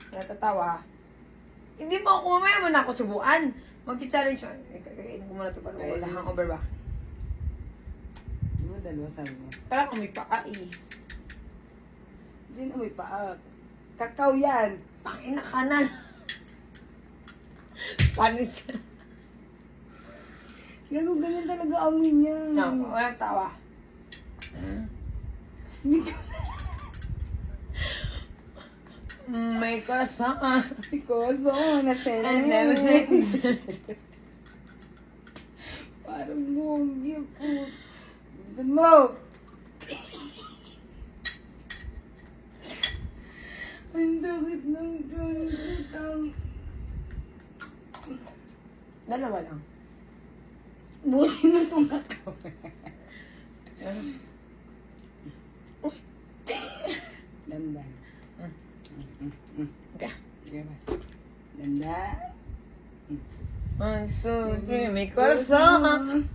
Natatawa. Hindi mo ako, mamaya mo na ako subuan. Mag-challenge mo. Kakainin ko muna ito para wala hangover ba? Di ba dalawa sabi mo? Parang kung may paka eh. Hindi na may paa. Kakao yan. Tangin na kanan. Panis. Gago, ganyan talaga amoy niya. No, walang tawa. Hindi ko May corazon. Koso, nasene. And everything. Parang mogi po. Gusto mo. Ang sakit ng tiyan. Dalawa lang. Busin mo itong kakao. Dandan. Okay. Sige ba? Dandan. 1, 2, 3, may corazon.